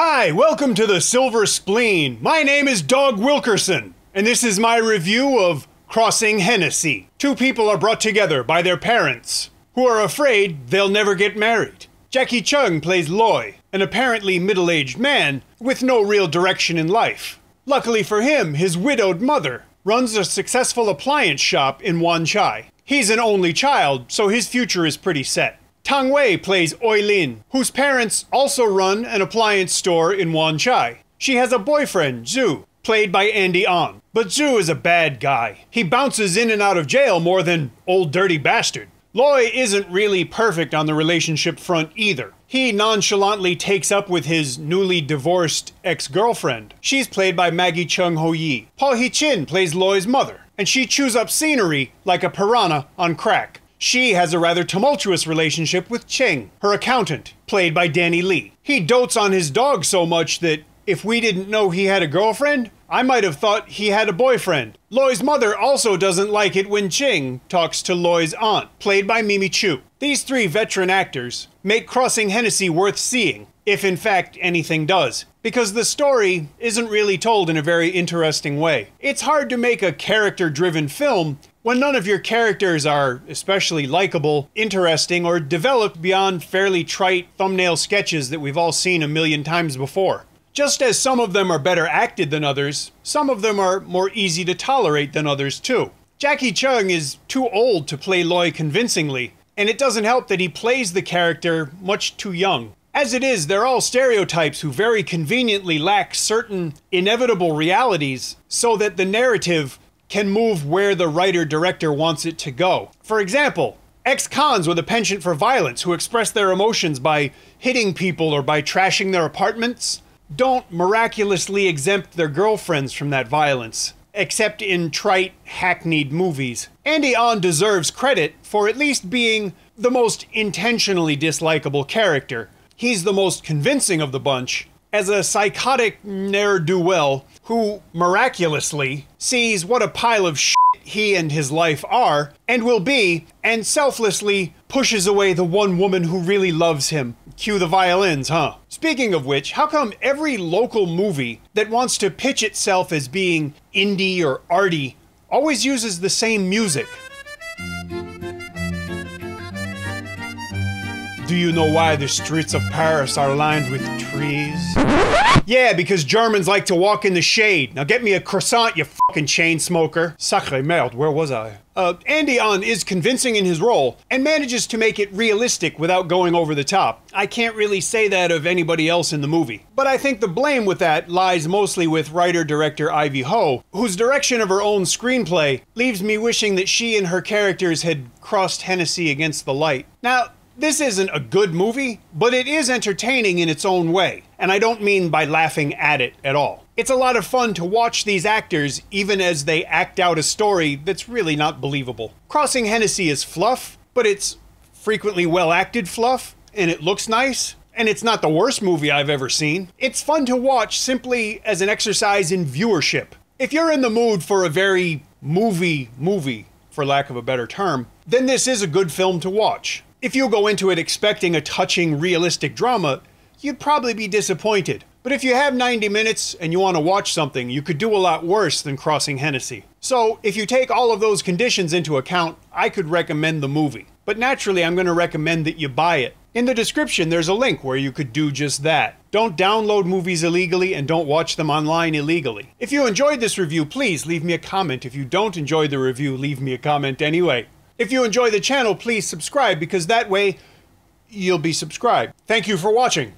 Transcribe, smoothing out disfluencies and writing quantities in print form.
Hi, welcome to the Silver Spleen. My name is Dog Wilkerson, and this is my review of Crossing Hennessy. Two people are brought together by their parents, who are afraid they'll never get married. Jacky Cheung plays Loy, an apparently middle-aged man with no real direction in life. Luckily for him, his widowed mother runs a successful appliance shop in Wan Chai. He's an only child, so his future is pretty set. Tang plays Oi Lin, whose parents also run an appliance store in Wan Chai. She has a boyfriend, Zhu, played by Andy On. But Zhu is a bad guy. He bounces in and out of jail more than old dirty bastard. Loy isn't really perfect on the relationship front either. He nonchalantly takes up with his newly divorced ex-girlfriend. She's played by Maggie Chung Ho Yi. Paul Hee Chin plays Loy's mother, and she chews up scenery like a piranha on crack. She has a rather tumultuous relationship with Cheung, her accountant, played by Danny Lee. He dotes on his dog so much that if we didn't know he had a girlfriend, I might have thought he had a boyfriend. Loy's mother also doesn't like it when Cheung talks to Loy's aunt, played by Mimi Chu. These three veteran actors make Crossing Hennessy worth seeing, if in fact anything does, because the story isn't really told in a very interesting way. It's hard to make a character-driven film when none of your characters are especially likable, interesting, or developed beyond fairly trite thumbnail sketches that we've all seen a million times before. Just as some of them are better acted than others, some of them are more easy to tolerate than others too. Jacky Cheung is too old to play Loy convincingly, and it doesn't help that he plays the character much too young. As it is, they're all stereotypes who very conveniently lack certain inevitable realities so that the narrative can move where the writer-director wants it to go. For example, ex-cons with a penchant for violence who express their emotions by hitting people or by trashing their apartments don't miraculously exempt their girlfriends from that violence, except in trite, hackneyed movies. Andy On deserves credit for at least being the most intentionally dislikable character. He's the most convincing of the bunch, as a psychotic ne'er-do-well who miraculously sees what a pile of shit he and his life are and will be, and selflessly pushes away the one woman who really loves him. Cue the violins, huh? Speaking of which, how come every local movie that wants to pitch itself as being indie or arty always uses the same music? Do you know why the streets of Paris are lined with trees? Yeah, because Germans like to walk in the shade. Now get me a croissant, you fucking chain smoker. Sacré merde, where was I? Andy On is convincing in his role and manages to make it realistic without going over the top. I can't really say that of anybody else in the movie. But I think the blame with that lies mostly with writer-director Ivy Ho, whose direction of her own screenplay leaves me wishing that she and her characters had crossed Hennessy against the light. Now, this isn't a good movie, but it is entertaining in its own way, and I don't mean by laughing at it at all. It's a lot of fun to watch these actors even as they act out a story that's really not believable. Crossing Hennessy is fluff, but it's frequently well-acted fluff, and it looks nice, and it's not the worst movie I've ever seen. It's fun to watch simply as an exercise in viewership. If you're in the mood for a very movie, for lack of a better term, then this is a good film to watch. If you go into it expecting a touching, realistic drama, you'd probably be disappointed. But if you have 90 minutes and you want to watch something, you could do a lot worse than Crossing Hennessy. So, if you take all of those conditions into account, I could recommend the movie. But naturally, I'm going to recommend that you buy it. In the description, there's a link where you could do just that. Don't download movies illegally and don't watch them online illegally. If you enjoyed this review, please leave me a comment. If you don't enjoy the review, leave me a comment anyway. If you enjoy the channel, please subscribe, because that way you'll be subscribed. Thank you for watching.